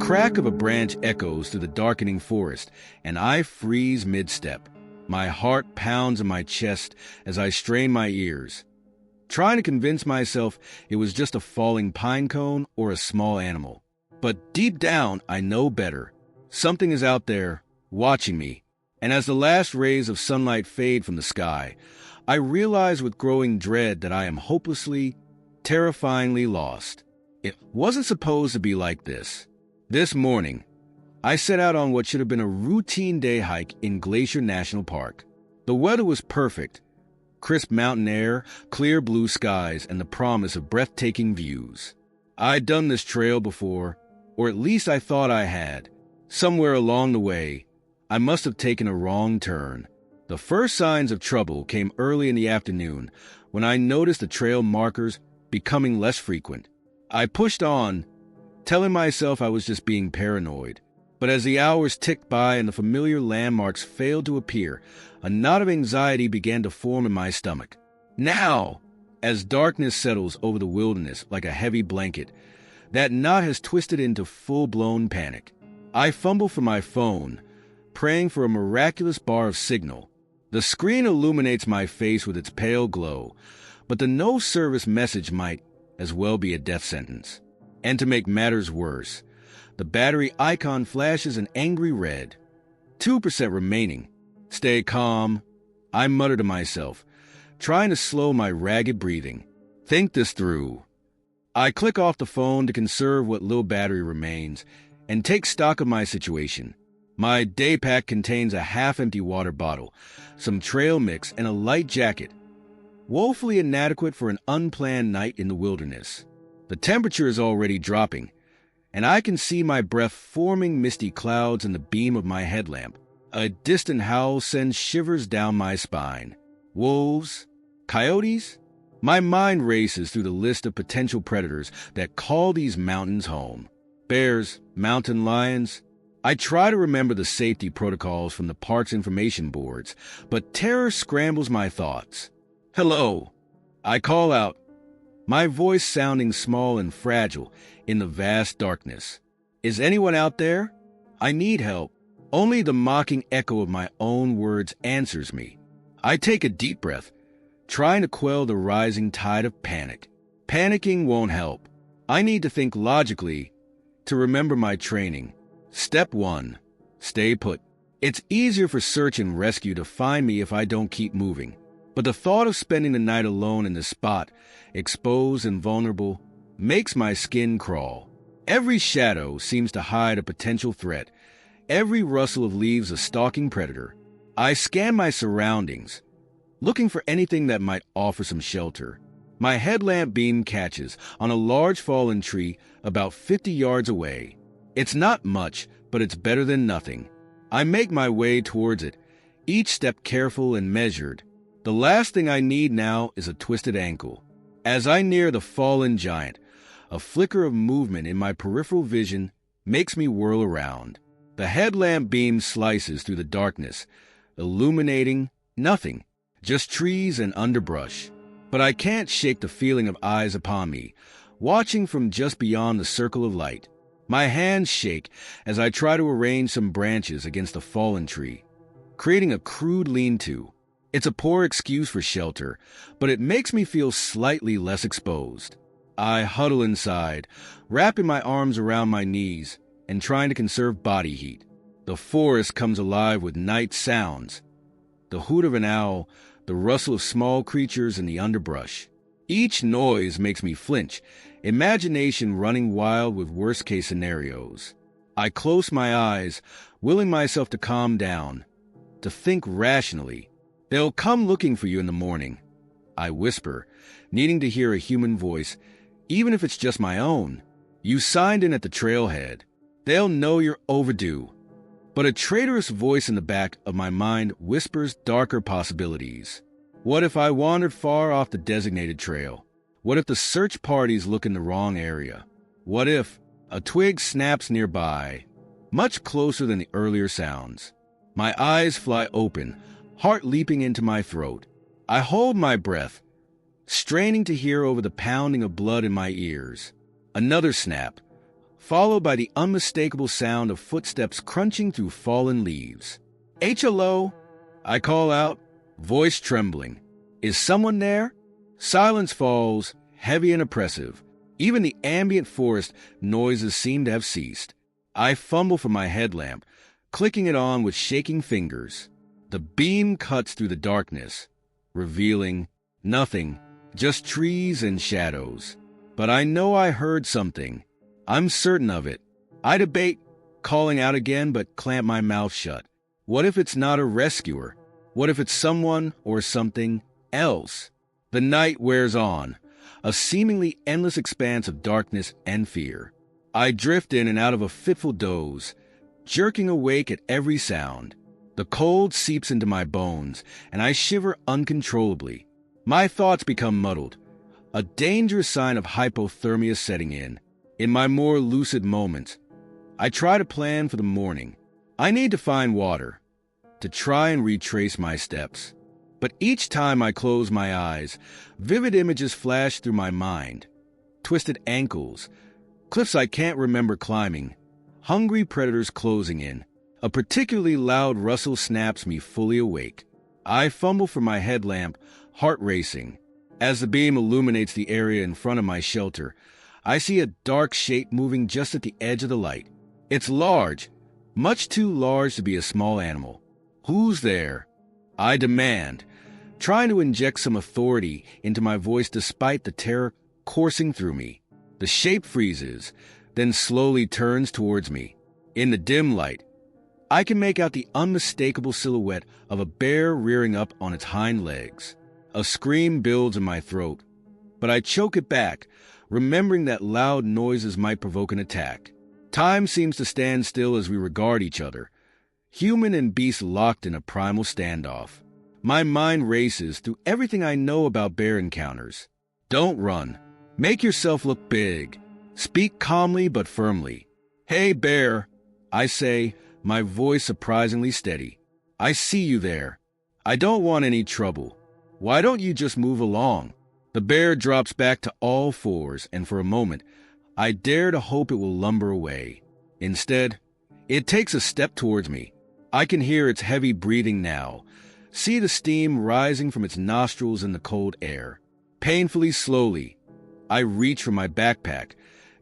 crack of a branch echoes through the darkening forest, and I freeze mid-step. My heart pounds in my chest as I strain my ears, trying to convince myself it was just a falling pine cone or a small animal. But deep down, I know better. Something is out there, watching me. And as the last rays of sunlight fade from the sky, I realize with growing dread that I am hopelessly, terrifyingly lost. It wasn't supposed to be like this. This morning, I set out on what should have been a routine day hike in Glacier National Park. The weather was perfect. Crisp mountain air, clear blue skies, and the promise of breathtaking views. I'd done this trail before, or at least I thought I had. Somewhere along the way, I must have taken a wrong turn. The first signs of trouble came early in the afternoon when I noticed the trail markers becoming less frequent. I pushed on, telling myself I was just being paranoid. But as the hours ticked by and the familiar landmarks failed to appear, a knot of anxiety began to form in my stomach. Now, as darkness settles over the wilderness like a heavy blanket, that knot has twisted into full-blown panic. I fumble for my phone, praying for a miraculous bar of signal. The screen illuminates my face with its pale glow, but the no-service message might as well be a death sentence. And to make matters worse, the battery icon flashes an angry red. 2% remaining. Stay calm, I mutter to myself, trying to slow my ragged breathing. Think this through. I click off the phone to conserve what little battery remains and take stock of my situation. My day pack contains a half-empty water bottle, some trail mix, and a light jacket, woefully inadequate for an unplanned night in the wilderness. The temperature is already dropping, and I can see my breath forming misty clouds in the beam of my headlamp. A distant howl sends shivers down my spine. Wolves? Coyotes? My mind races through the list of potential predators that call these mountains home. Bears, mountain lions. I try to remember the safety protocols from the park's information boards, but terror scrambles my thoughts. Hello, I call out, my voice sounding small and fragile in the vast darkness. Is anyone out there? I need help. Only the mocking echo of my own words answers me. I take a deep breath, trying to quell the rising tide of panic. Panicking won't help. I need to think logically to remember my training. Step 1. Stay put. It's easier for search and rescue to find me if I don't keep moving. But the thought of spending the night alone in this spot, exposed and vulnerable, makes my skin crawl. Every shadow seems to hide a potential threat. Every rustle of leaves a stalking predator. I scan my surroundings, looking for anything that might offer some shelter. My headlamp beam catches on a large fallen tree about 50 yards away. It's not much, but it's better than nothing. I make my way towards it, each step careful and measured. The last thing I need now is a twisted ankle. As I near the fallen giant, a flicker of movement in my peripheral vision makes me whirl around. The headlamp beam slices through the darkness, illuminating nothing, just trees and underbrush. But I can't shake the feeling of eyes upon me, watching from just beyond the circle of light. My hands shake as I try to arrange some branches against a fallen tree, creating a crude lean-to. It's a poor excuse for shelter, but it makes me feel slightly less exposed. I huddle inside, wrapping my arms around my knees and trying to conserve body heat. The forest comes alive with night sounds. The hoot of an owl, the rustle of small creatures in the underbrush. Each noise makes me flinch, imagination running wild with worst-case scenarios. I close my eyes, willing myself to calm down, to think rationally. They'll come looking for you in the morning, I whisper, needing to hear a human voice, even if it's just my own. You signed in at the trailhead. They'll know you're overdue. But a traitorous voice in the back of my mind whispers darker possibilities. What if I wandered far off the designated trail? What if the search parties look in the wrong area? What if a twig snaps nearby, much closer than the earlier sounds? My eyes fly open, heart leaping into my throat. I hold my breath, straining to hear over the pounding of blood in my ears. Another snap, followed by the unmistakable sound of footsteps crunching through fallen leaves. "HLO!" I call out, voice trembling. Is someone there? Silence falls, heavy and oppressive. Even the ambient forest noises seem to have ceased. I fumble for my headlamp, clicking it on with shaking fingers. The beam cuts through the darkness, revealing nothing, just trees and shadows. But I know I heard something. I'm certain of it. I debate calling out again, but clamp my mouth shut. What if it's not a rescuer? What if it's someone or something else? The night wears on, a seemingly endless expanse of darkness and fear. I drift in and out of a fitful doze, jerking awake at every sound. The cold seeps into my bones, and I shiver uncontrollably. My thoughts become muddled, a dangerous sign of hypothermia setting in. In my more lucid moments, I try to plan for the morning. I need to find water, to try and retrace my steps. But each time I close my eyes, vivid images flash through my mind. Twisted ankles, cliffs I can't remember climbing, hungry predators closing in. A particularly loud rustle snaps me fully awake. I fumble for my headlamp, heart racing. As the beam illuminates the area in front of my shelter, I see a dark shape moving just at the edge of the light. It's large, much too large to be a small animal. Who's there? I demand, trying to inject some authority into my voice despite the terror coursing through me. The shape freezes, then slowly turns towards me. In the dim light, I can make out the unmistakable silhouette of a bear rearing up on its hind legs. A scream builds in my throat, but I choke it back, remembering that loud noises might provoke an attack. Time seems to stand still as we regard each other, human and beast locked in a primal standoff. My mind races through everything I know about bear encounters. Don't run. Make yourself look big. Speak calmly but firmly. "Hey, bear," I say, my voice surprisingly steady. "I see you there. I don't want any trouble. Why don't you just move along?" The bear drops back to all fours, and for a moment, I dare to hope it will lumber away. Instead, it takes a step towards me. I can hear its heavy breathing now, see the steam rising from its nostrils in the cold air. Painfully slowly, I reach for my backpack,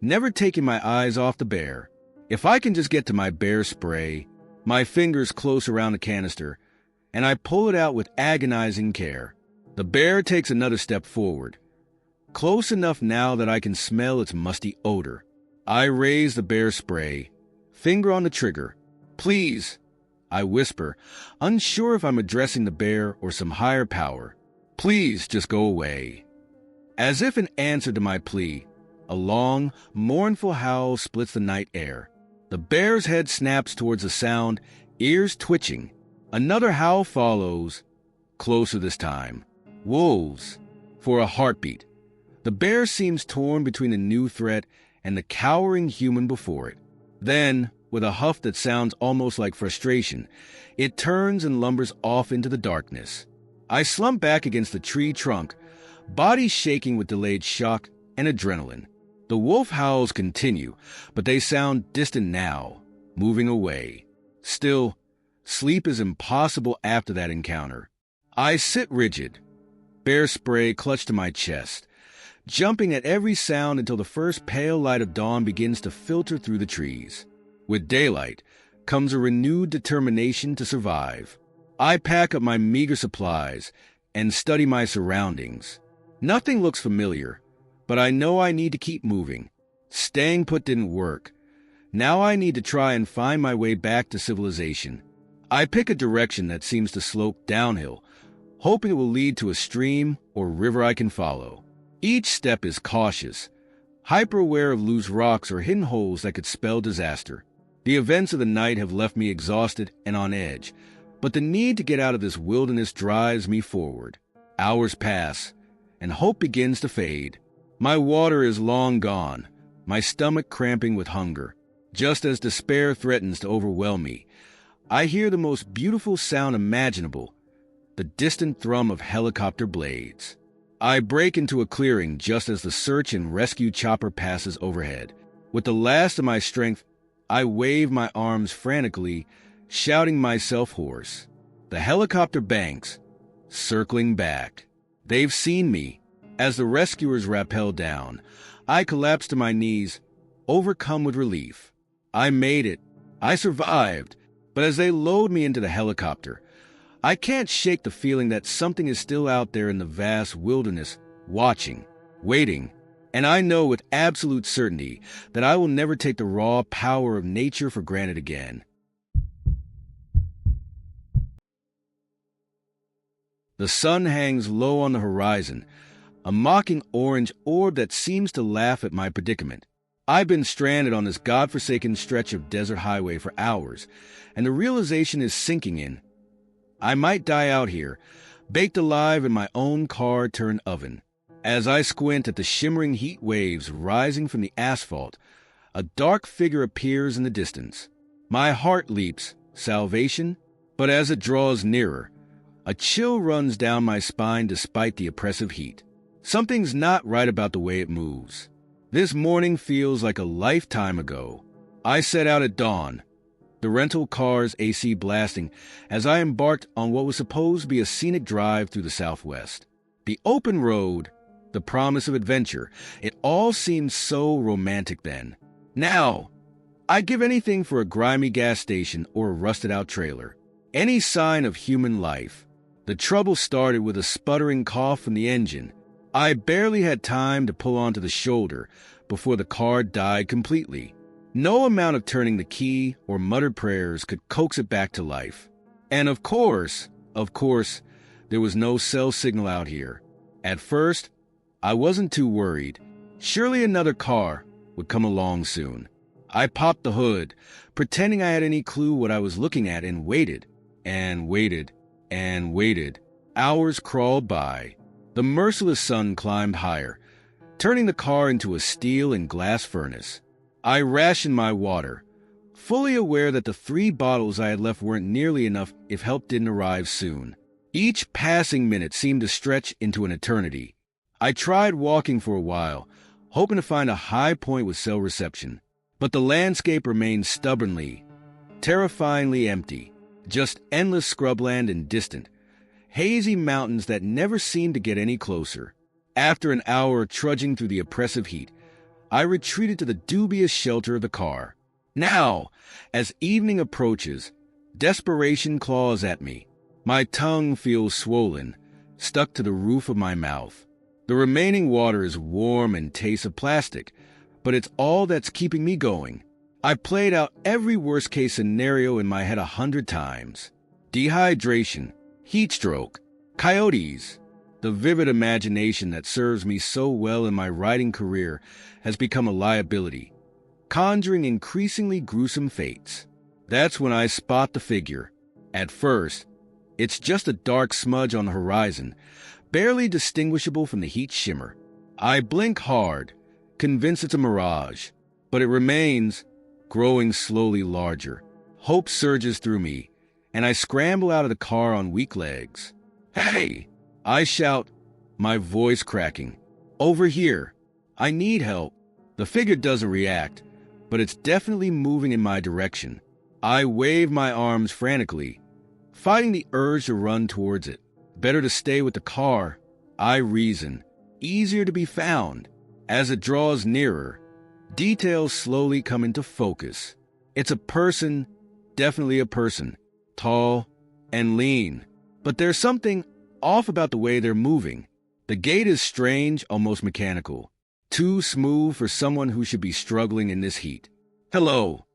never taking my eyes off the bear. If I can just get to my bear spray, my fingers close around the canister, and I pull it out with agonizing care. The bear takes another step forward, close enough now that I can smell its musty odor. I raise the bear spray, finger on the trigger. "Please," I whisper, unsure if I'm addressing the bear or some higher power. "Please just go away." As if in answer to my plea, a long, mournful howl splits the night air. The bear's head snaps towards the sound, ears twitching. Another howl follows, closer this time. Wolves. For a heartbeat. The bear seems torn between the new threat and the cowering human before it. Then, with a huff that sounds almost like frustration, it turns and lumbers off into the darkness. I slump back against the tree trunk, body shaking with delayed shock and adrenaline. The wolf howls continue, but they sound distant now, moving away. Still, sleep is impossible after that encounter. I sit rigid, bear spray clutched to my chest, jumping at every sound until the first pale light of dawn begins to filter through the trees. With daylight comes a renewed determination to survive. I pack up my meager supplies and study my surroundings. Nothing looks familiar, but I know I need to keep moving. Staying put didn't work. Now I need to try and find my way back to civilization. I pick a direction that seems to slope downhill, hoping it will lead to a stream or river I can follow. Each step is cautious, hyper-aware of loose rocks or hidden holes that could spell disaster. The events of the night have left me exhausted and on edge, but the need to get out of this wilderness drives me forward. Hours pass, and hope begins to fade. My water is long gone, my stomach cramping with hunger. Just as despair threatens to overwhelm me, I hear the most beautiful sound imaginable, the distant thrum of helicopter blades. I break into a clearing just as the search and rescue chopper passes overhead. With the last of my strength, I wave my arms frantically, shouting myself hoarse. The helicopter banks, circling back. They've seen me. As the rescuers rappel down, I collapse to my knees, overcome with relief. I made it. I survived. But as they load me into the helicopter, I can't shake the feeling that something is still out there in the vast wilderness, watching, waiting, and I know with absolute certainty that I will never take the raw power of nature for granted again. The sun hangs low on the horizon, a mocking orange orb that seems to laugh at my predicament. I've been stranded on this godforsaken stretch of desert highway for hours, and the realization is sinking in. I might die out here, baked alive in my own car-turned-oven. As I squint at the shimmering heat waves rising from the asphalt, a dark figure appears in the distance. My heart leaps, salvation, but as it draws nearer, a chill runs down my spine despite the oppressive heat. Something's not right about the way it moves. This morning feels like a lifetime ago. I set out at dawn, the rental car's AC blasting, as I embarked on what was supposed to be a scenic drive through the Southwest. The open road, the promise of adventure, it all seemed so romantic then. Now, I'd give anything for a grimy gas station or a rusted-out trailer. Any sign of human life. The trouble started with a sputtering cough from the engine. I barely had time to pull onto the shoulder before the car died completely. No amount of turning the key or muttered prayers could coax it back to life. And of course, there was no cell signal out here. At first, I wasn't too worried. Surely another car would come along soon. I popped the hood, pretending I had any clue what I was looking at, and waited, and waited, and waited. Hours crawled by. The merciless sun climbed higher, turning the car into a steel and glass furnace. I rationed my water, fully aware that the 3 bottles I had left weren't nearly enough if help didn't arrive soon. Each passing minute seemed to stretch into an eternity. I tried walking for a while, hoping to find a high point with cell reception, but the landscape remained stubbornly, terrifyingly empty. Just endless scrubland and distant, hazy mountains that never seemed to get any closer. After an hour trudging through the oppressive heat, I retreated to the dubious shelter of the car. Now, as evening approaches, desperation claws at me. My tongue feels swollen, stuck to the roof of my mouth. The remaining water is warm and tastes of plastic, but it's all that's keeping me going. I played out every worst-case scenario in my head 100 times. Dehydration, heat stroke, coyotes. The vivid imagination that serves me so well in my writing career has become a liability, conjuring increasingly gruesome fates. That's when I spot the figure. At first, it's just a dark smudge on the horizon, barely distinguishable from the heat shimmer. I blink hard, convinced it's a mirage, but it remains, growing slowly larger. Hope surges through me, and I scramble out of the car on weak legs. "Hey!" I shout, my voice cracking. "Over here! I need help!" The figure doesn't react, but it's definitely moving in my direction. I wave my arms frantically, fighting the urge to run towards it. Better to stay with the car, I reason. Easier to be found. As it draws nearer, details slowly come into focus. It's a person, definitely a person, tall and lean. But there's something off about the way they're moving. The gait is strange, almost mechanical. Too smooth for someone who should be struggling in this heat. "Hello."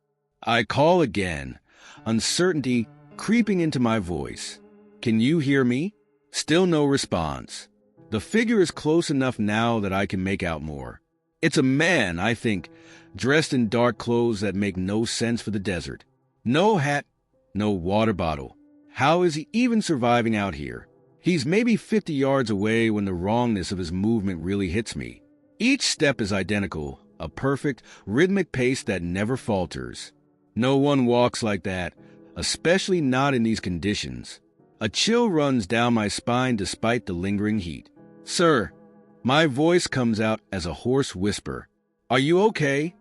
I call again, uncertainty creeping into my voice. "Can you hear me?" Still no response. The figure is close enough now that I can make out more. It's a man, I think, dressed in dark clothes that make no sense for the desert. No hat, no water bottle. How is he even surviving out here? He's maybe 50 yards away when the wrongness of his movement really hits me. Each step is identical, a perfect, rhythmic pace that never falters. No one walks like that, especially not in these conditions. A chill runs down my spine despite the lingering heat. "Sir," my voice comes out as a hoarse whisper. "Are you okay?"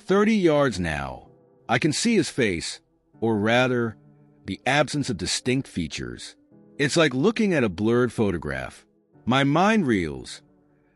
30 yards now. I can see his face, or rather, the absence of distinct features. It's like looking at a blurred photograph. My mind reels,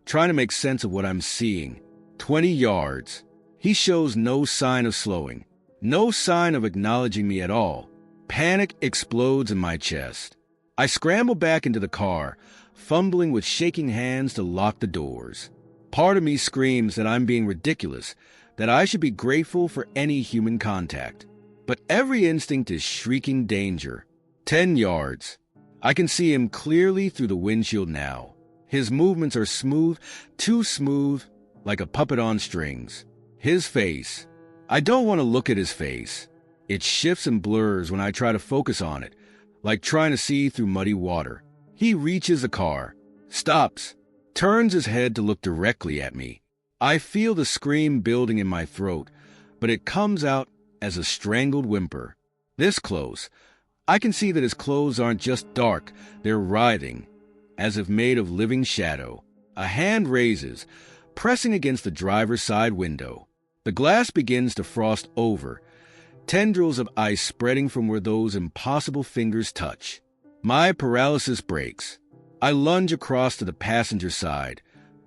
trying to make sense of what I'm seeing. 20 yards. He shows no sign of slowing, no sign of acknowledging me at all. Panic explodes in my chest. I scramble back into the car, fumbling with shaking hands to lock the doors. Part of me screams that I'm being ridiculous, that I should be grateful for any human contact. But every instinct is shrieking danger. 10 yards. I can see him clearly through the windshield now. His movements are smooth, too smooth, like a puppet on strings. His face. I don't want to look at his face. It shifts and blurs when I try to focus on it, like trying to see through muddy water. He reaches the car, stops, turns his head to look directly at me. I feel the scream building in my throat, but it comes out as a strangled whimper. This close, I can see that his clothes aren't just dark, they're writhing, as if made of living shadow. A hand raises, pressing against the driver's side window. The glass begins to frost over, tendrils of ice spreading from where those impossible fingers touch. My paralysis breaks. I lunge across to the passenger side,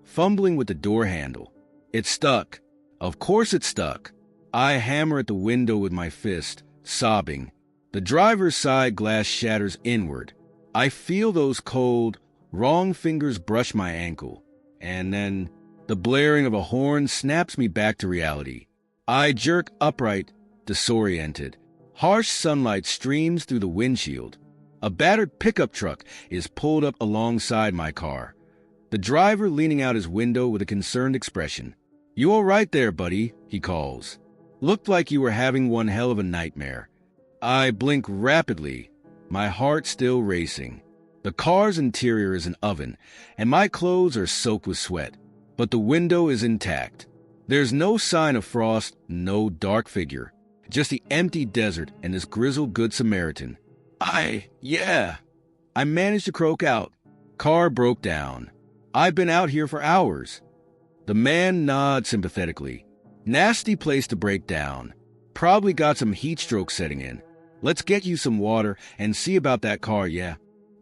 fumbling with the door handle. It's stuck. Of course it's stuck. I hammer at the window with my fist, sobbing. The driver's side glass shatters inward. I feel those cold, wrong fingers brush my ankle, and then the blaring of a horn snaps me back to reality. I jerk upright, disoriented. Harsh sunlight streams through the windshield. A battered pickup truck is pulled up alongside my car, the driver leaning out his window with a concerned expression. "You all right there, buddy?" he calls. "Looked like you were having one hell of a nightmare." I blink rapidly, my heart still racing. The car's interior is an oven, and my clothes are soaked with sweat, but the window is intact. There's no sign of frost, no dark figure, just the empty desert and this grizzled good Samaritan. I managed to croak out. Car broke down. I've been out here for hours. The man nods sympathetically. Nasty place to break down. Probably got some heat stroke setting in. Let's get you some water and see about that car, yeah?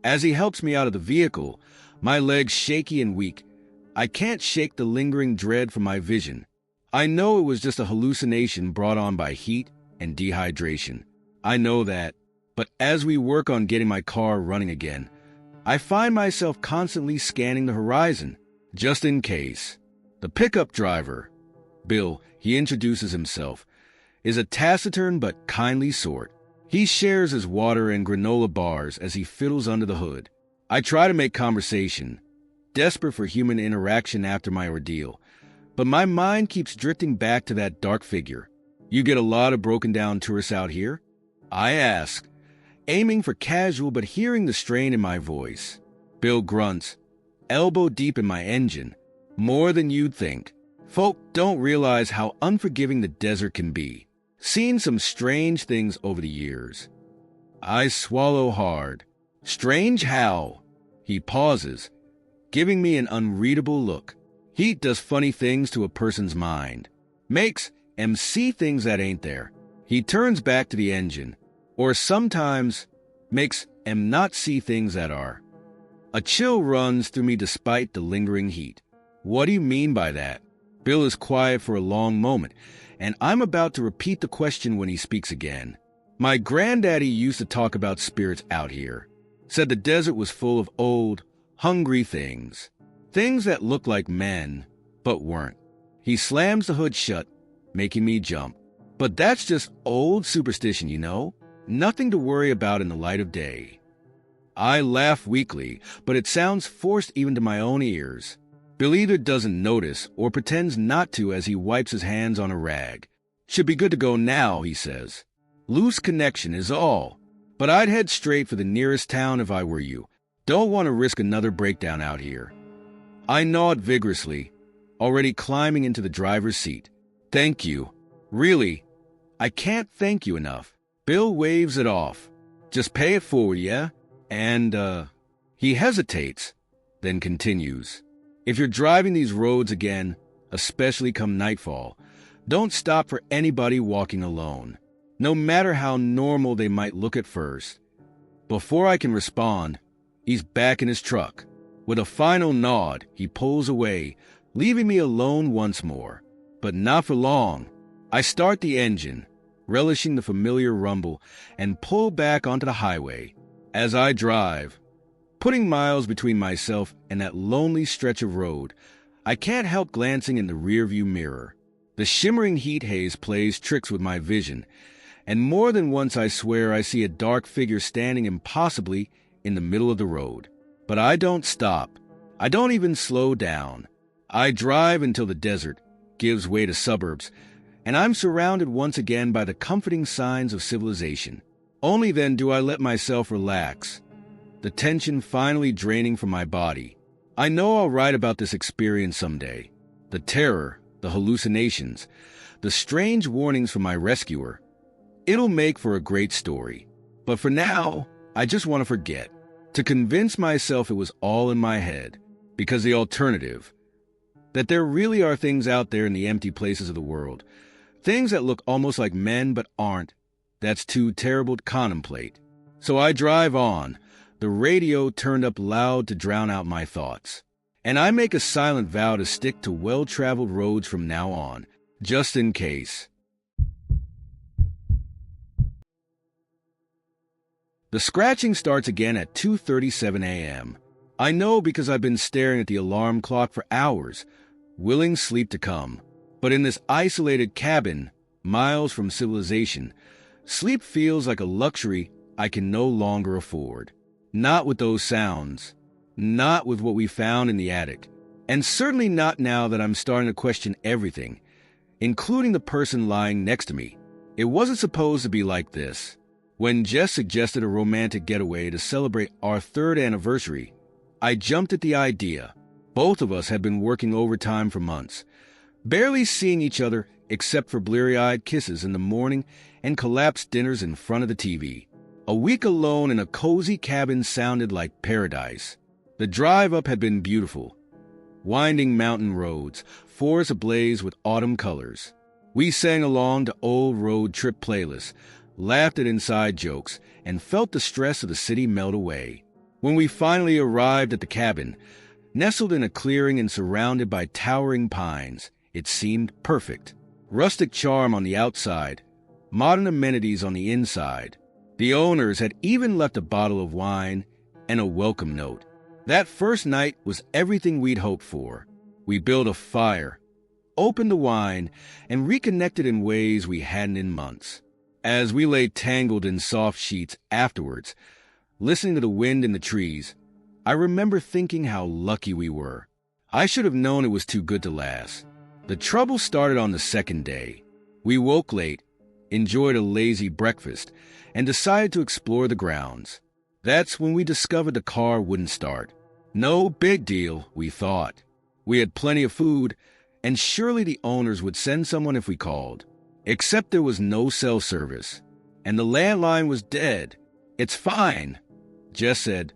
As he helps me out of the vehicle, my legs shaky and weak. I can't shake the lingering dread from my vision. I know it was just a hallucination brought on by heat and dehydration. I know that. But as we work on getting my car running again, I find myself constantly scanning the horizon, just in case. The pickup driver, Bill, he introduces himself, is a taciturn but kindly sort. He shares his water and granola bars as he fiddles under the hood. I try to make conversation, desperate for human interaction after my ordeal, but my mind keeps drifting back to that dark figure. "You get a lot of broken-down tourists out here?" I ask, aiming for casual but hearing the strain in my voice. Bill grunts, elbow deep in my engine. "More than you'd think. Folk don't realize how unforgiving the desert can be. Seen some strange things over the years." I swallow hard. "Strange how?" He pauses, giving me an unreadable look. Heat does funny things to a person's mind. Makes em see things that ain't there. He turns back to the engine. Or sometimes makes em not see things that are. A chill runs through me despite the lingering heat. "What do you mean by that?" Bill is quiet for a long moment, and I'm about to repeat the question when he speaks again. "My granddaddy used to talk about spirits out here. Said the desert was full of old, hungry things. Things that looked like men, but weren't." He slams the hood shut, making me jump. "But that's just old superstition, you know? Nothing to worry about in the light of day." I laugh weakly, but it sounds forced even to my own ears. Bill either doesn't notice or pretends not to as he wipes his hands on a rag. "Should be good to go now," he says. "Loose connection is all. But I'd head straight for the nearest town if I were you. Don't want to risk another breakdown out here." I nod vigorously, already climbing into the driver's seat. "Thank you. Really, I can't thank you enough." Bill waves it off. "Just pay it forward, yeah? And, He hesitates, then continues. "If you're driving these roads again, especially come nightfall, Don't stop for anybody walking alone, no matter how normal they might look at first. Before I can respond, he's back in his truck. With a final nod, he pulls away, leaving me alone once more. But not for long. I start the engine, relishing the familiar rumble, and pull back onto the highway. As I drive, putting miles between myself and that lonely stretch of road, I can't help glancing in the rearview mirror. The shimmering heat haze plays tricks with my vision, and more than once I swear I see a dark figure standing impossibly in the middle of the road. But I don't stop. I don't even slow down. I drive until the desert gives way to suburbs, and I'm surrounded once again by the comforting signs of civilization. Only then do I let myself relax, the tension finally draining from my body. I know I'll write about this experience someday. The terror, the hallucinations, the strange warnings from my rescuer. It'll make for a great story. But for now, I just want to forget, to convince myself it was all in my head, because the alternative, that there really are things out there in the empty places of the world, things that look almost like men but aren't, that's too terrible to contemplate. So I drive on, the radio turned up loud to drown out my thoughts. And I make a silent vow to stick to well-traveled roads from now on, just in case. The scratching starts again at 2:37 a.m. I know because I've been staring at the alarm clock for hours, willing sleep to come. But in this isolated cabin, miles from civilization, sleep feels like a luxury I can no longer afford. Not with those sounds. Not with what we found in the attic. And certainly not now that I'm starting to question everything, including the person lying next to me. It wasn't supposed to be like this. When Jess suggested a romantic getaway to celebrate our 3rd anniversary, I jumped at the idea. Both of us had been working overtime for months, barely seeing each other except for bleary-eyed kisses in the morning and collapsed dinners in front of the TV. A week alone in a cozy cabin sounded like paradise. The drive up had been beautiful. Winding mountain roads, forests ablaze with autumn colors. We sang along to old road trip playlists, laughed at inside jokes, and felt the stress of the city melt away. When we finally arrived at the cabin, nestled in a clearing and surrounded by towering pines, it seemed perfect. Rustic charm on the outside, modern amenities on the inside. The owners had even left a bottle of wine and a welcome note. That first night was everything we'd hoped for. We built a fire, opened the wine, and reconnected in ways we hadn't in months. As we lay tangled in soft sheets afterwards, listening to the wind in the trees, I remember thinking how lucky we were. I should have known it was too good to last. The trouble started on the 2nd day. We woke late, enjoyed a lazy breakfast, and decided to explore the grounds. That's when we discovered the car wouldn't start. No big deal, we thought. We had plenty of food, and surely the owners would send someone if we called. Except there was no cell service, and the landline was dead. "It's fine," Jess said,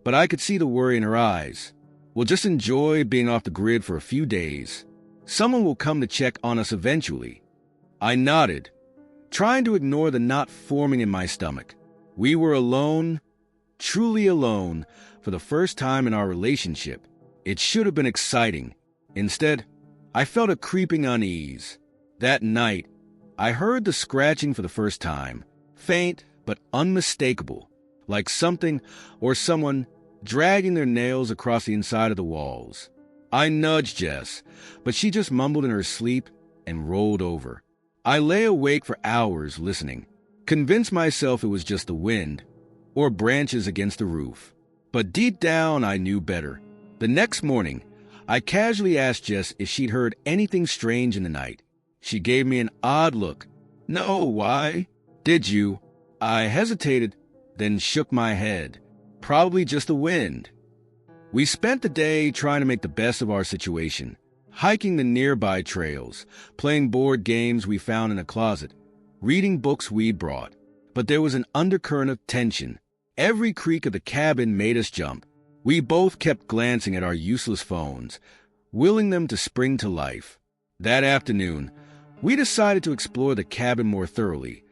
but I could see the worry in her eyes. "We'll just enjoy being off the grid for a few days. Someone will come to check on us eventually." I nodded, trying to ignore the knot forming in my stomach. We were alone, truly alone, for the first time in our relationship. It should have been exciting. Instead, I felt a creeping unease. That night, I heard the scratching for the first time, faint but unmistakable, like something or someone dragging their nails across the inside of the walls. I nudged Jess, but she just mumbled in her sleep and rolled over. I lay awake for hours listening, convinced myself it was just the wind or branches against the roof. But deep down, I knew better. The next morning, I casually asked Jess if she'd heard anything strange in the night. She gave me an odd look. "No, why? Did you?" I hesitated, then shook my head. Probably just the wind. We spent the day trying to make the best of our situation, hiking the nearby trails, playing board games we found in a closet, reading books we'd brought. But there was an undercurrent of tension. Every creak of the cabin made us jump. We both kept glancing at our useless phones, willing them to spring to life. That afternoon, We decided to explore the cabin more thoroughly,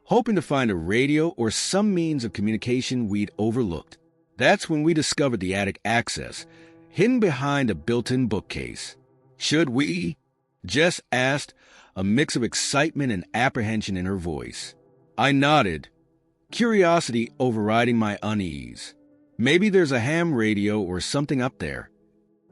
hoping to find a radio or some means of communication we'd overlooked. That's when we discovered the attic access, hidden behind a built-in bookcase. "Should we?" Jess asked, a mix of excitement and apprehension in her voice. I nodded, curiosity overriding my unease. Maybe there's a ham radio or something up there.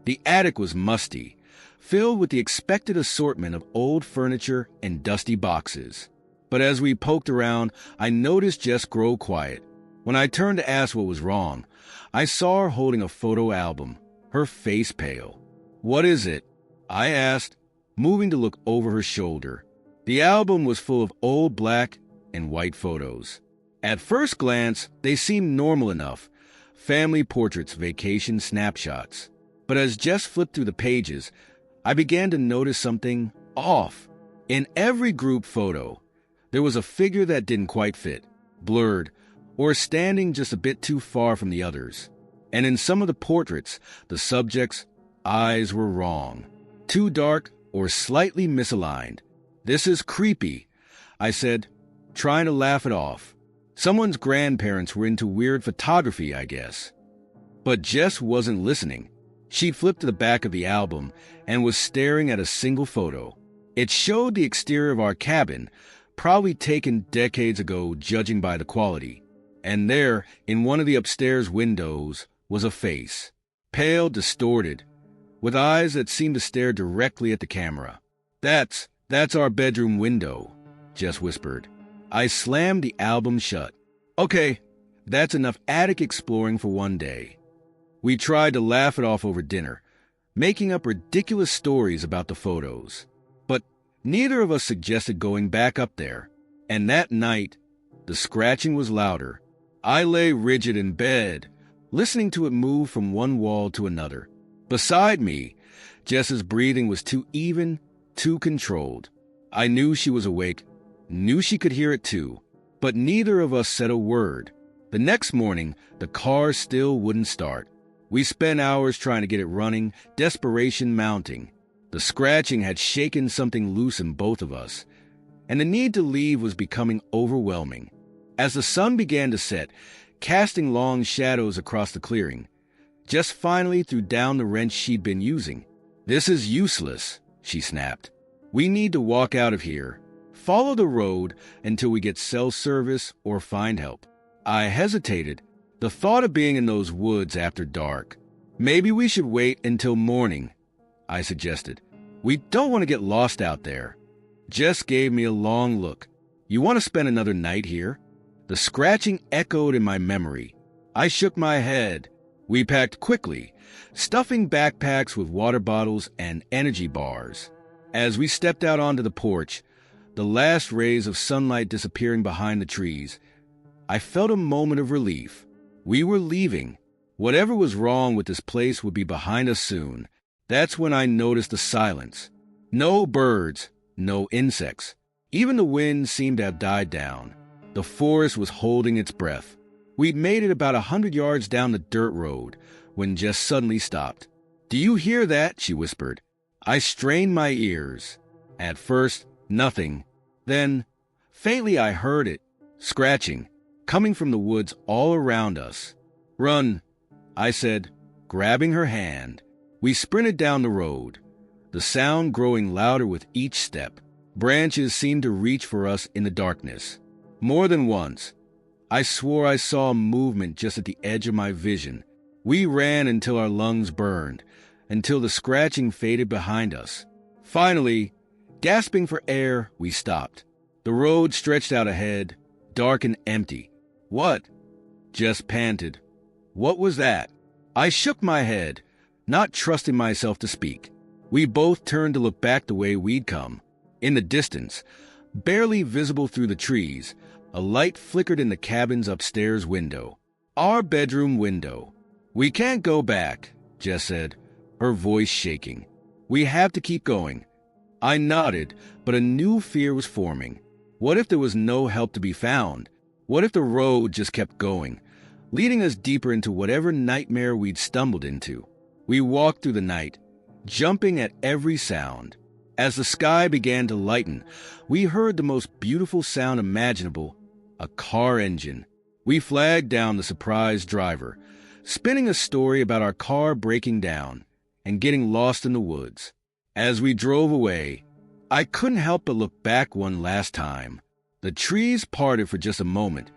The attic was musty, filled with the expected assortment of old furniture and dusty boxes. But as we poked around, I noticed Jess grow quiet. When I turned to ask what was wrong, I saw her holding a photo album, her face pale. "What is it?" I asked, moving to look over her shoulder. The album was full of old black and white photos. At first glance, they seemed normal enough. Family portraits, vacation snapshots. But as Jess flipped through the pages, I began to notice something off. In every group photo, there was a figure that didn't quite fit, blurred, or standing just a bit too far from the others. And in some of the portraits, the subject's eyes were wrong, too dark or slightly misaligned. "This is creepy," I said, trying to laugh it off. Someone's grandparents were into weird photography, I guess. But Jess wasn't listening. She flipped to the back of the album and was staring at a single photo. It showed the exterior of our cabin, probably taken decades ago judging by the quality. And there, in one of the upstairs windows, was a face, pale, distorted, with eyes that seemed to stare directly at the camera. That's our bedroom window," Jess whispered. I slammed the album shut. "Okay, that's enough attic exploring for one day." We tried to laugh it off over dinner, making up ridiculous stories about the photos. But neither of us suggested going back up there. And that night, the scratching was louder. I lay rigid in bed, listening to it move from one wall to another. Beside me, Jess's breathing was too even, too controlled. I knew she was awake, knew she could hear it too, but neither of us said a word. The next morning, the car still wouldn't start. We spent hours trying to get it running, desperation mounting. The scratching had shaken something loose in both of us, and the need to leave was becoming overwhelming. As the sun began to set, casting long shadows across the clearing, Jess finally threw down the wrench she'd been using. "This is useless," she snapped. "We need to walk out of here. Follow the road until we get cell service or find help." I hesitated, the thought of being in those woods after dark. "Maybe we should wait until morning," I suggested. "We don't want to get lost out there." Jess gave me a long look. "You want to spend another night here?" The scratching echoed in my memory. I shook my head. We packed quickly, stuffing backpacks with water bottles and energy bars. As we stepped out onto the porch, the last rays of sunlight disappearing behind the trees, I felt a moment of relief. We were leaving. Whatever was wrong with this place would be behind us soon. That's when I noticed the silence. No birds, no insects. Even the wind seemed to have died down. The forest was holding its breath. We'd made it about 100 yards down the dirt road when Jess suddenly stopped. "Do you hear that?" she whispered. I strained my ears. At first, nothing. Then, faintly I heard it, scratching, coming from the woods all around us. "Run," I said, grabbing her hand. We sprinted down the road, the sound growing louder with each step. Branches seemed to reach for us in the darkness. More than once, I swore I saw movement just at the edge of my vision. We ran until our lungs burned, until the scratching faded behind us. Finally, gasping for air, we stopped. The road stretched out ahead, dark and empty. "What?" Jess panted. "What was that?" I shook my head, not trusting myself to speak. We both turned to look back the way we'd come. In the distance, barely visible through the trees, a light flickered in the cabin's upstairs window. Our bedroom window. "We can't go back," Jess said, her voice shaking. "We have to keep going." I nodded, but a new fear was forming. What if there was no help to be found? What if the road just kept going, leading us deeper into whatever nightmare we'd stumbled into? We walked through the night, jumping at every sound. As the sky began to lighten, we heard the most beautiful sound imaginable, a car engine. We flagged down the surprised driver, spinning a story about our car breaking down and getting lost in the woods. As we drove away, I couldn't help but look back one last time. The trees parted for just a moment,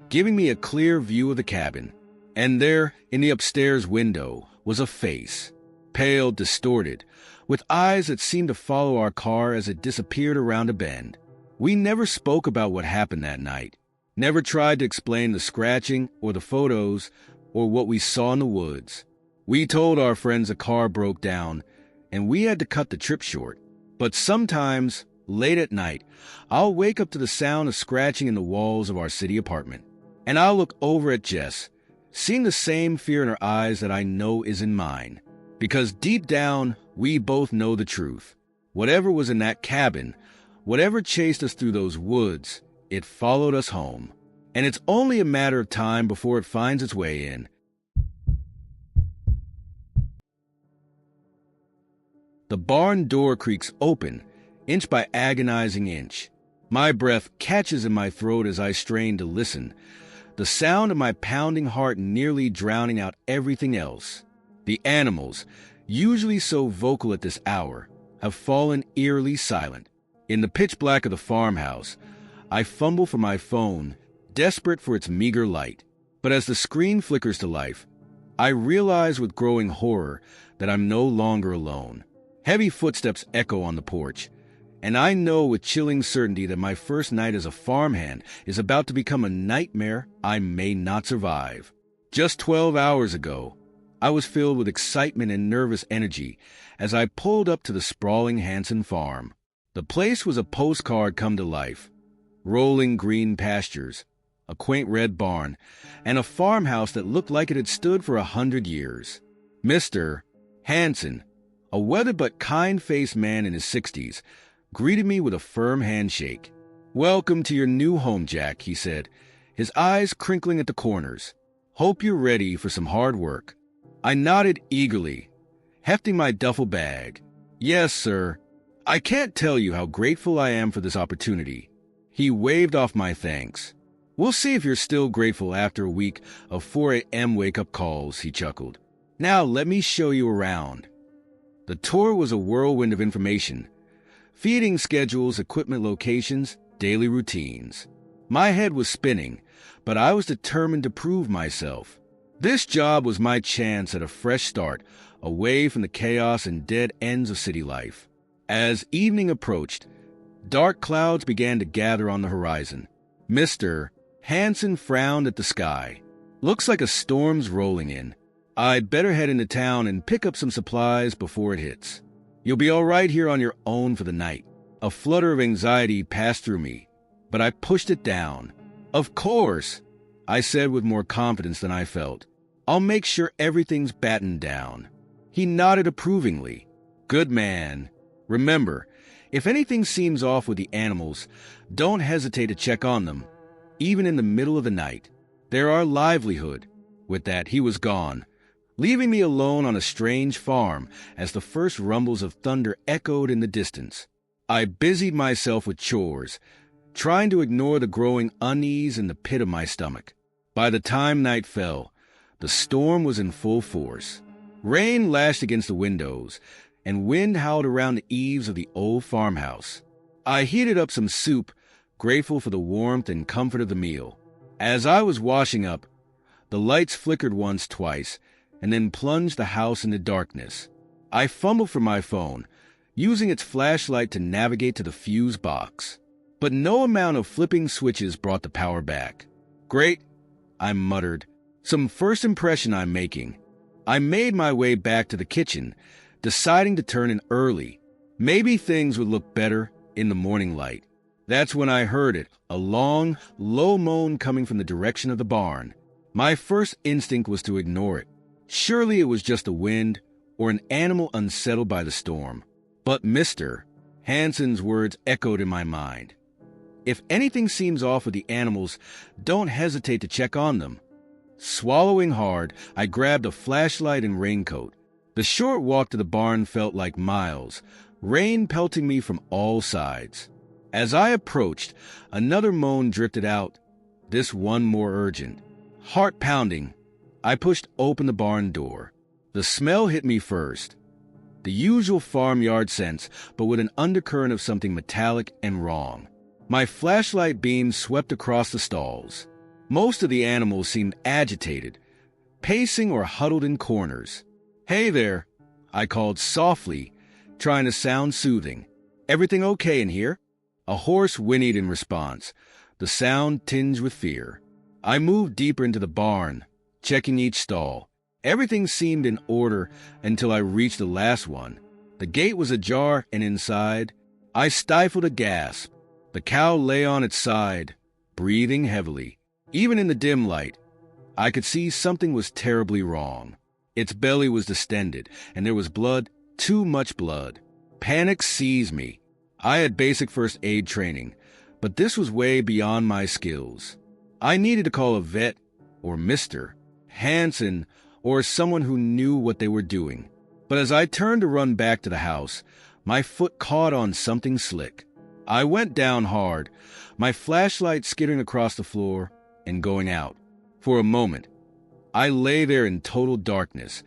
giving me a clear view of the cabin. And there, in the upstairs window, was a face, pale, distorted, with eyes that seemed to follow our car as it disappeared around a bend. We never spoke about what happened that night, never tried to explain the scratching or the photos or what we saw in the woods. We told our friends the car broke down, and we had to cut the trip short. But sometimes, late at night, I'll wake up to the sound of scratching in the walls of our city apartment, and I'll look over at Jess, seeing the same fear in her eyes that I know is in mine. Because deep down, we both know the truth. Whatever was in that cabin, whatever chased us through those woods, it followed us home. And it's only a matter of time before it finds its way in. The barn door creaks open, inch by agonizing inch. My breath catches in my throat as I strain to listen, the sound of my pounding heart nearly drowning out everything else. The animals, usually so vocal at this hour, have fallen eerily silent. In the pitch black of the farmhouse, I fumble for my phone, desperate for its meager light. But as the screen flickers to life, I realize with growing horror that I'm no longer alone. Heavy footsteps echo on the porch, and I know with chilling certainty that my first night as a farmhand is about to become a nightmare I may not survive. Just 12 hours ago, I was filled with excitement and nervous energy as I pulled up to the sprawling Hanson farm. The place was a postcard come to life. Rolling green pastures, a quaint red barn, and a farmhouse that looked like it had stood for 100 years. Mr. Hanson, a weathered but kind-faced man in his 60s, greeted me with a firm handshake. "Welcome to your new home, Jack," he said, his eyes crinkling at the corners. "Hope you're ready for some hard work." I nodded eagerly, hefting my duffel bag. "Yes, sir. I can't tell you how grateful I am for this opportunity." He waved off my thanks. "We'll see if you're still grateful after a week of 4 a.m. wake-up calls," he chuckled. "Now let me show you around." The tour was a whirlwind of information. Feeding schedules, equipment locations, daily routines. My head was spinning, but I was determined to prove myself. This job was my chance at a fresh start, away from the chaos and dead ends of city life. As evening approached, dark clouds began to gather on the horizon. Mr. Hanson frowned at the sky. "Looks like a storm's rolling in. I'd better head into town and pick up some supplies before it hits. You'll be all right here on your own for the night." A flutter of anxiety passed through me, but I pushed it down. "Of course," I said with more confidence than I felt. "I'll make sure everything's battened down." He nodded approvingly. "Good man. Remember, if anything seems off with the animals, don't hesitate to check on them, even in the middle of the night. They're our livelihood." With that, he was gone, leaving me alone on a strange farm as the first rumbles of thunder echoed in the distance. I busied myself with chores, trying to ignore the growing unease in the pit of my stomach. By the time night fell, the storm was in full force. Rain lashed against the windows, and wind howled around the eaves of the old farmhouse. I heated up some soup, grateful for the warmth and comfort of the meal. As I was washing up, the lights flickered once, twice, and then plunged the house into darkness. I fumbled for my phone, using its flashlight to navigate to the fuse box. But no amount of flipping switches brought the power back. "Great," I muttered. "Some first impression I'm making." I made my way back to the kitchen, deciding to turn in early. Maybe things would look better in the morning light. That's when I heard it, a long, low moan coming from the direction of the barn. My first instinct was to ignore it. Surely it was just the wind or an animal unsettled by the storm. But Mr. Hanson's words echoed in my mind. "If anything seems off with the animals, don't hesitate to check on them." Swallowing hard, I grabbed a flashlight and raincoat. The short walk to the barn felt like miles, rain pelting me from all sides. As I approached, another moan drifted out, this one more urgent. Heart pounding, I pushed open the barn door. The smell hit me first. The usual farmyard scents, but with an undercurrent of something metallic and wrong. My flashlight beam swept across the stalls. Most of the animals seemed agitated, pacing or huddled in corners. "Hey there," I called softly, trying to sound soothing. "Everything okay in here?" A horse whinnied in response, the sound tinged with fear. I moved deeper into the barn, checking each stall. Everything seemed in order until I reached the last one. The gate was ajar, and inside, I stifled a gasp. The cow lay on its side, breathing heavily. Even in the dim light, I could see something was terribly wrong. Its belly was distended, and there was blood, too much blood. Panic seized me. I had basic first aid training, but this was way beyond my skills. I needed to call a vet, or Mr. Hansen, or someone who knew what they were doing. But as I turned to run back to the house, my foot caught on something slick. I went down hard, my flashlight skittering across the floor and going out. For a moment, I lay there in total darkness,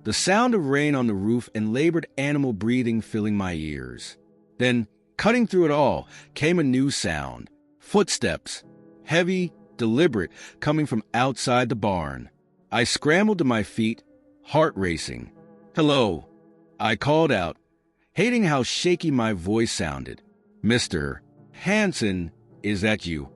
the sound of rain on the roof and labored animal breathing filling my ears. Then, cutting through it all, came a new sound. Footsteps, heavy, deliberate, coming from outside the barn. I scrambled to my feet, heart racing. "Hello," I called out, hating how shaky my voice sounded. "Mr. Hansen, is that you?"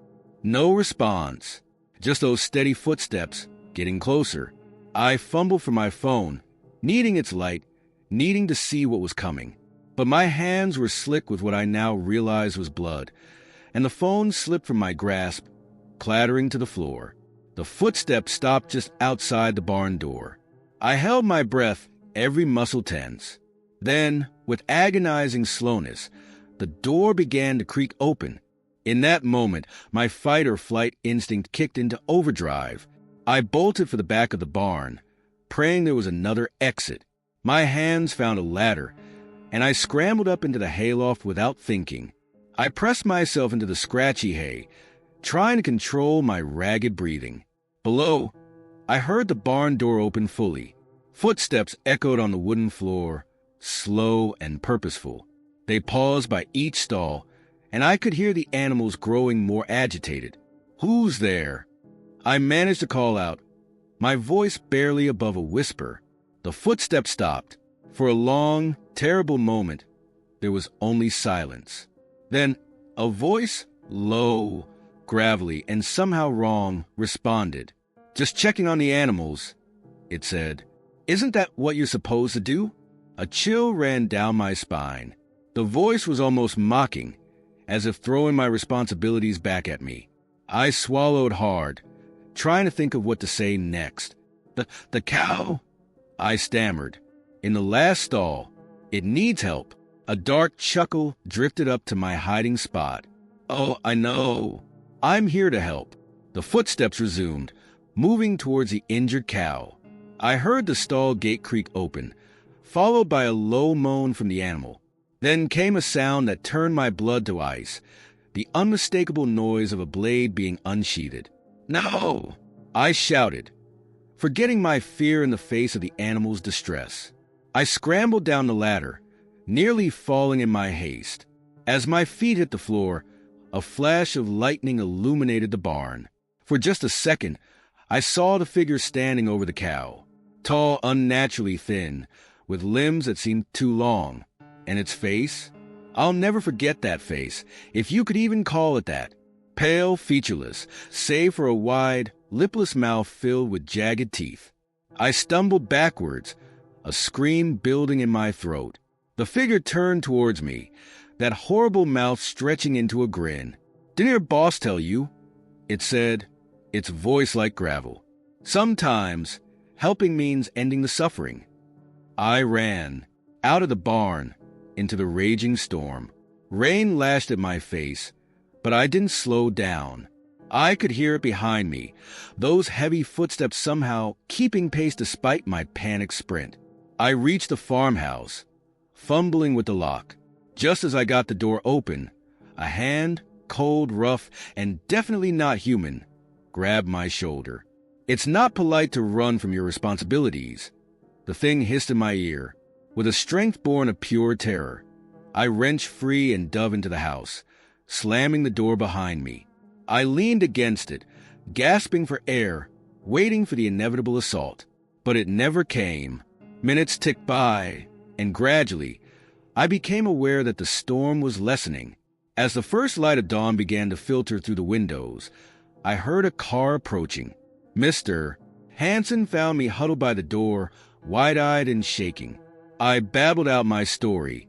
No response, just those steady footsteps, getting closer. I fumbled for my phone, needing its light, needing to see what was coming. But my hands were slick with what I now realized was blood, and the phone slipped from my grasp, clattering to the floor. The footsteps stopped just outside the barn door. I held my breath, every muscle tense. Then, with agonizing slowness, the door began to creak open. In that moment, my fight-or-flight instinct kicked into overdrive. I bolted for the back of the barn, praying there was another exit. My hands found a ladder, and I scrambled up into the hayloft without thinking. I pressed myself into the scratchy hay, trying to control my ragged breathing. Below, I heard the barn door open fully. Footsteps echoed on the wooden floor, slow and purposeful. They paused by each stall, and I could hear the animals growing more agitated. "Who's there?" I managed to call out, my voice barely above a whisper. The footsteps stopped. For a long, terrible moment, there was only silence. Then a voice, low, gravelly, and somehow wrong, responded. "Just checking on the animals," it said. "Isn't that what you're supposed to do?" A chill ran down my spine. The voice was almost mocking, as if throwing my responsibilities back at me. I swallowed hard, trying to think of what to say next. The cow," I stammered. "In the last stall. It needs help." A dark chuckle drifted up to my hiding spot. "Oh, I know. I'm here to help." The footsteps resumed, moving towards the injured cow. I heard the stall gate creak open, followed by a low moan from the animal. Then came a sound that turned my blood to ice, the unmistakable noise of a blade being unsheathed. "No!" I shouted, forgetting my fear in the face of the animal's distress. I scrambled down the ladder, nearly falling in my haste. As my feet hit the floor, a flash of lightning illuminated the barn. For just a second, I saw the figure standing over the cow, tall, unnaturally thin, with limbs that seemed too long. And its face? I'll never forget that face, if you could even call it that. Pale, featureless, save for a wide, lipless mouth filled with jagged teeth. I stumbled backwards, a scream building in my throat. The figure turned towards me, that horrible mouth stretching into a grin. "Didn't your boss tell you?" it said, its voice like gravel. "Sometimes, helping means ending the suffering." I ran, out of the barn, into the raging storm. Rain lashed at my face, but I didn't slow down. I could hear it behind me, those heavy footsteps somehow keeping pace despite my panicked sprint. I reached the farmhouse, fumbling with the lock. Just as I got the door open, a hand, cold, rough, and definitely not human, grabbed my shoulder. It's not polite to run from your responsibilities. The thing hissed in my ear. With a strength born of pure terror, I wrenched free and dove into the house, slamming the door behind me. I leaned against it, gasping for air, waiting for the inevitable assault. But it never came. Minutes ticked by, and gradually, I became aware that the storm was lessening. As the first light of dawn began to filter through the windows, I heard a car approaching. Mr. Hanson found me huddled by the door, wide-eyed and shaking. I babbled out my story,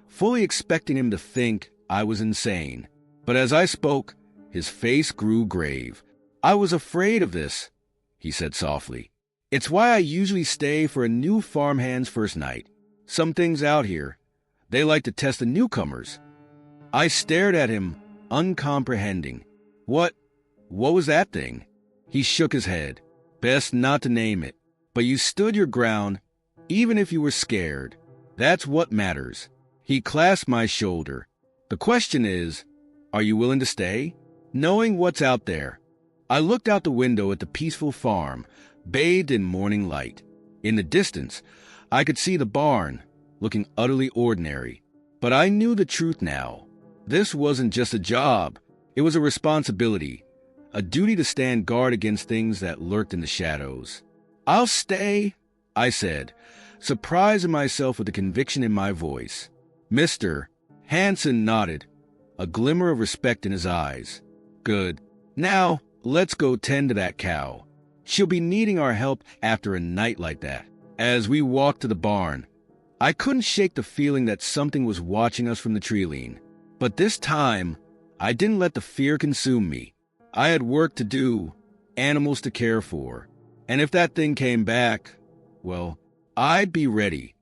fully expecting him to think I was insane. But as I spoke, his face grew grave. "I was afraid of this," he said softly. "It's why I usually stay for a new farmhand's first night. Some things out here, they like to test the newcomers." I stared at him, uncomprehending. What was that thing?" He shook his head. "Best not to name it. But you stood your ground, even if you were scared. That's what matters." He clasped my shoulder. "The question is, are you willing to stay? Knowing what's out there?" I looked out the window at the peaceful farm, bathed in morning light. In the distance, I could see the barn, looking utterly ordinary. But I knew the truth now. This wasn't just a job. It was a responsibility, a duty to stand guard against things that lurked in the shadows. "I'll stay," I said, surprising myself with the conviction in my voice. Mr. Hanson nodded, a glimmer of respect in his eyes. "Good. Now, let's go tend to that cow. She'll be needing our help after a night like that." As we walked to the barn, I couldn't shake the feeling that something was watching us from the treeline. But this time, I didn't let the fear consume me. I had work to do, animals to care for. And if that thing came back, well, I'd be ready.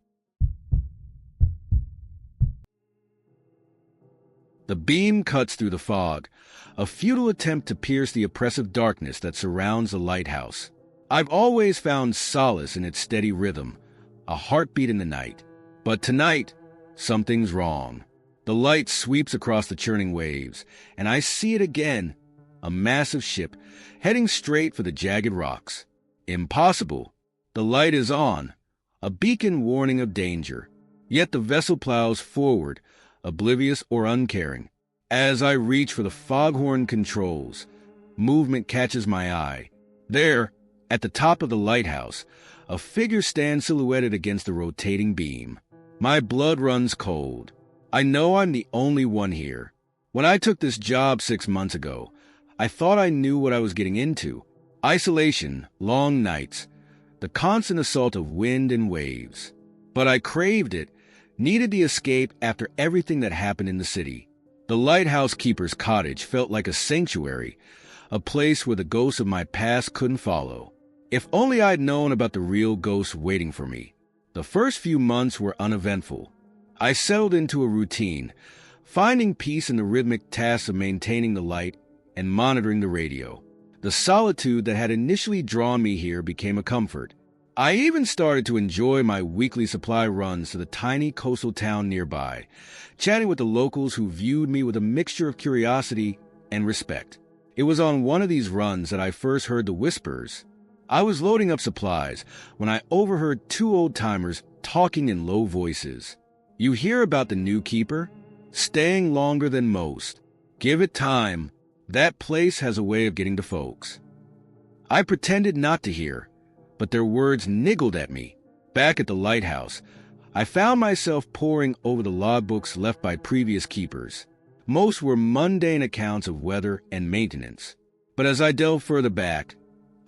The beam cuts through the fog, a futile attempt to pierce the oppressive darkness that surrounds the lighthouse. I've always found solace in its steady rhythm, a heartbeat in the night. But tonight, something's wrong. The light sweeps across the churning waves, and I see it again, a massive ship heading straight for the jagged rocks. Impossible. The light is on, a beacon warning of danger. Yet the vessel plows forward, oblivious or uncaring. As I reach for the foghorn controls, movement catches my eye. There, at the top of the lighthouse, a figure stands silhouetted against the rotating beam. My blood runs cold. I know I'm the only one here. When I took this job 6 months ago, I thought I knew what I was getting into. Isolation, long nights, the constant assault of wind and waves. But I craved it, needed the escape after everything that happened in the city. The lighthouse keeper's cottage felt like a sanctuary, a place where the ghosts of my past couldn't follow. If only I'd known about the real ghosts waiting for me. The first few months were uneventful. I settled into a routine, finding peace in the rhythmic tasks of maintaining the light and monitoring the radio. The solitude that had initially drawn me here became a comfort. I even started to enjoy my weekly supply runs to the tiny coastal town nearby, chatting with the locals who viewed me with a mixture of curiosity and respect. It was on one of these runs that I first heard the whispers. I was loading up supplies when I overheard 2 old-timers talking in low voices. "You hear about the new keeper? Staying longer than most. Give it time. That place has a way of getting to folks." I pretended not to hear, but their words niggled at me. Back at the lighthouse, I found myself poring over the logbooks left by previous keepers. Most were mundane accounts of weather and maintenance. But as I delved further back,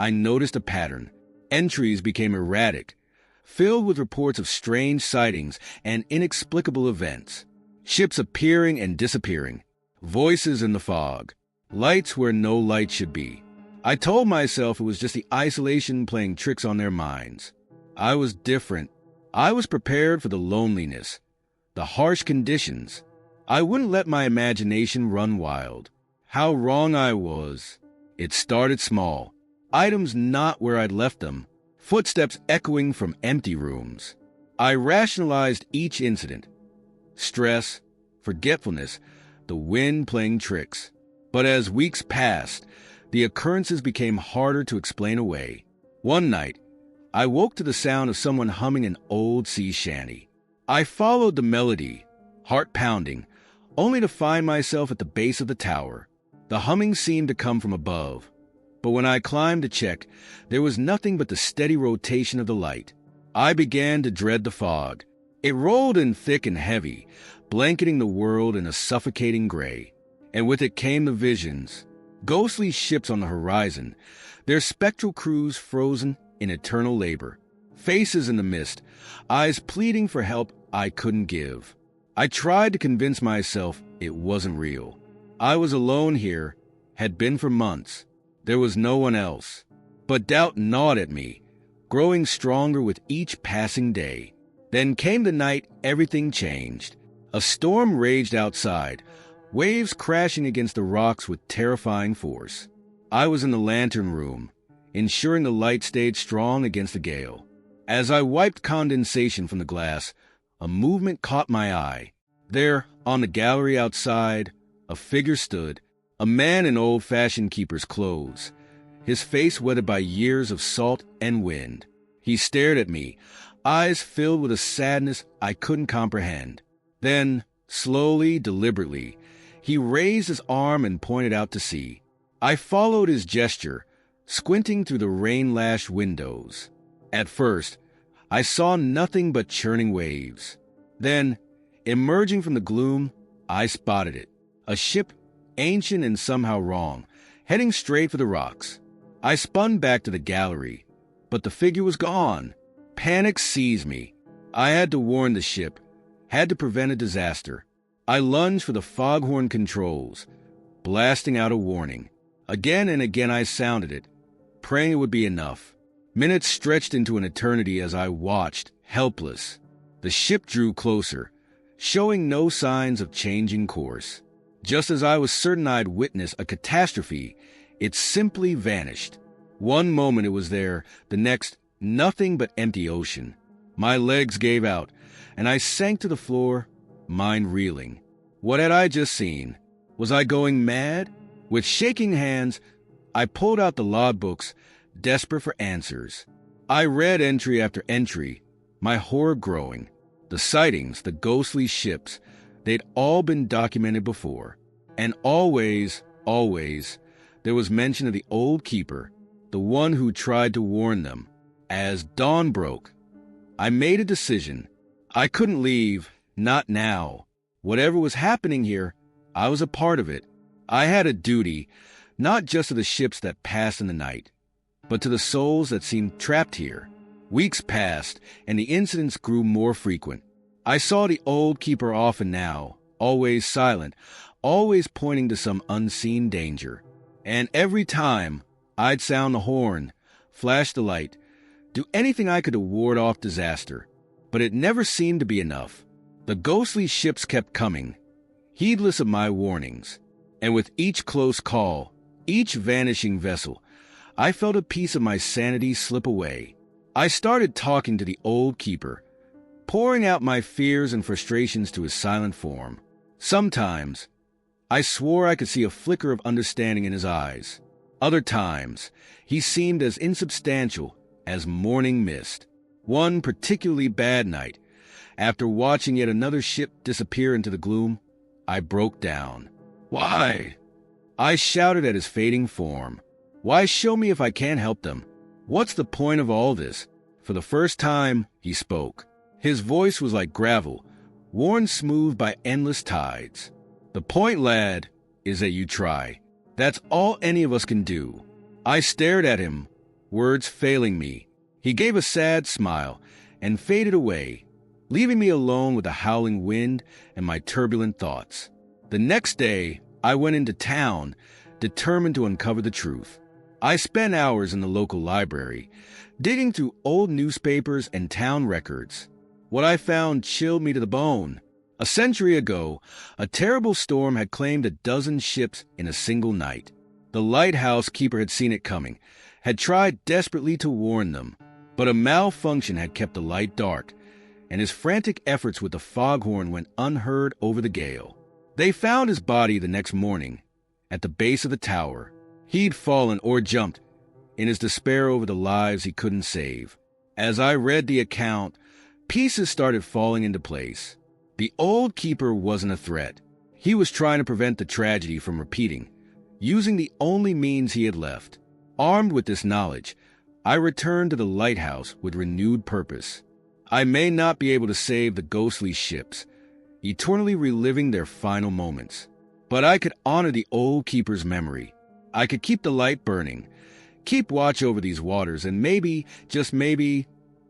I noticed a pattern. Entries became erratic, filled with reports of strange sightings and inexplicable events. Ships appearing and disappearing. Voices in the fog. Lights where no light should be. I told myself it was just the isolation playing tricks on their minds. I was different. I was prepared for the loneliness, the harsh conditions. I wouldn't let my imagination run wild. How wrong I was. It started small. Items not where I'd left them. Footsteps echoing from empty rooms. I rationalized each incident. Stress, forgetfulness, the wind playing tricks. But as weeks passed, the occurrences became harder to explain away. One night, I woke to the sound of someone humming an old sea shanty. I followed the melody, heart pounding, only to find myself at the base of the tower. The humming seemed to come from above, but when I climbed to check, there was nothing but the steady rotation of the light. I began to dread the fog. It rolled in thick and heavy, blanketing the world in a suffocating gray. And with it came the visions. Ghostly ships on the horizon, their spectral crews frozen in eternal labor. Faces in the mist, eyes pleading for help I couldn't give. I tried to convince myself it wasn't real. I was alone here, had been for months. There was no one else. But doubt gnawed at me, growing stronger with each passing day. Then came the night everything changed. A storm raged outside, waves crashing against the rocks with terrifying force. I was in the lantern room, ensuring the light stayed strong against the gale. As I wiped condensation from the glass, a movement caught my eye. There, on the gallery outside, a figure stood, a man in old-fashioned keeper's clothes, his face wetted by years of salt and wind. He stared at me, eyes filled with a sadness I couldn't comprehend. Then, slowly, deliberately, he raised his arm and pointed out to sea. I followed his gesture, squinting through the rain-lashed windows. At first, I saw nothing but churning waves. Then, emerging from the gloom, I spotted it. A ship, ancient and somehow wrong, heading straight for the rocks. I spun back to the gallery, but the figure was gone. Panic seized me. I had to warn the ship, had to prevent a disaster. I lunged for the foghorn controls, blasting out a warning. Again and again I sounded it, praying it would be enough. Minutes stretched into an eternity as I watched, helpless. The ship drew closer, showing no signs of changing course. Just as I was certain I'd witnessed a catastrophe, it simply vanished. One moment it was there, the next, nothing but empty ocean. My legs gave out, and I sank to the floor, mind reeling. What had I just seen? Was I going mad? With shaking hands, I pulled out the logbooks, desperate for answers. I read entry after entry, my horror growing. The sightings, the ghostly ships, they'd all been documented before. And always, there was mention of the old keeper, the one who tried to warn them. As dawn broke, I made a decision. I couldn't leave, not now. Whatever was happening here, I was a part of it. I had a duty, not just to the ships that passed in the night, but to the souls that seemed trapped here. Weeks passed, and the incidents grew more frequent. I saw the old keeper often now, always silent, always pointing to some unseen danger. And every time, I'd sound the horn, flash the light, do anything I could to ward off disaster. But it never seemed to be enough. The ghostly ships kept coming, heedless of my warnings. And with each close call, each vanishing vessel, I felt a piece of my sanity slip away. I started talking to the old keeper, pouring out my fears and frustrations to his silent form. Sometimes, I swore I could see a flicker of understanding in his eyes. Other times, he seemed as insubstantial as morning mist. One particularly bad night, after watching yet another ship disappear into the gloom, I broke down. Why? I shouted at his fading form. Why show me if I can't help them? What's the point of all this? For the first time, he spoke. His voice was like gravel, worn smooth by endless tides. The point, lad, is that you try. That's all any of us can do. I stared at him, words failing me. He gave a sad smile and faded away, leaving me alone with the howling wind and my turbulent thoughts. The next day, I went into town, determined to uncover the truth. I spent hours in the local library, digging through old newspapers and town records. What I found chilled me to the bone. A century ago, a terrible storm had claimed a dozen ships in a single night. The lighthouse keeper had seen it coming, had tried desperately to warn them, but a malfunction had kept the light dark, and his frantic efforts with the foghorn went unheard over the gale. They found his body the next morning at the base of the tower. He'd fallen or jumped in his despair over the lives he couldn't save. As I read the account, pieces started falling into place. The old keeper wasn't a threat. He was trying to prevent the tragedy from repeating, using the only means he had left. Armed with this knowledge, I returned to the lighthouse with renewed purpose. I may not be able to save the ghostly ships, eternally reliving their final moments, but I could honor the old keeper's memory. I could keep the light burning, keep watch over these waters, and maybe, just maybe,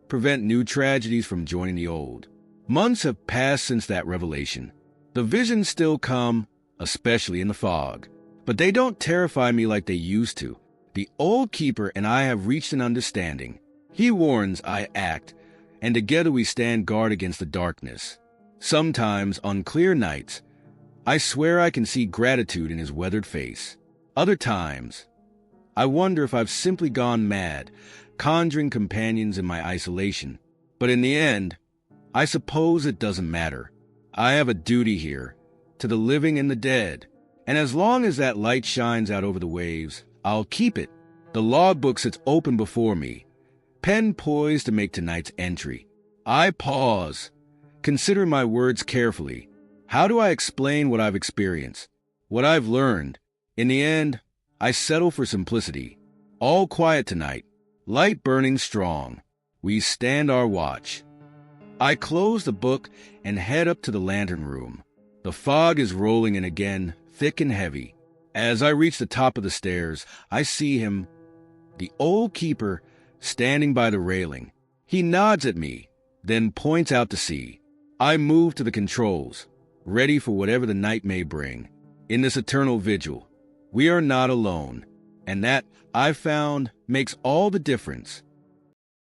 prevent new tragedies from joining the old. Months have passed since that revelation. The visions still come, especially in the fog, but they don't terrify me like they used to. The old keeper and I have reached an understanding. He warns, I act, and together we stand guard against the darkness. Sometimes, on clear nights, I swear I can see gratitude in his weathered face. Other times, I wonder if I've simply gone mad, conjuring companions in my isolation. But in the end, I suppose it doesn't matter. I have a duty here, to the living and the dead, and as long as that light shines out over the waves, I'll keep it. The logbook sits open before me, pen poised to make tonight's entry. I pause, considering my words carefully. How do I explain what I've experienced, what I've learned? In the end, I settle for simplicity. All quiet tonight, light burning strong. We stand our watch. I close the book and head up to the lantern room. The fog is rolling in again, thick and heavy. As I reach the top of the stairs, I see him, the old keeper, standing by the railing. He nods at me, then points out to sea. I move to the controls, ready for whatever the night may bring. In this eternal vigil, we are not alone, and that, I've found, makes all the difference.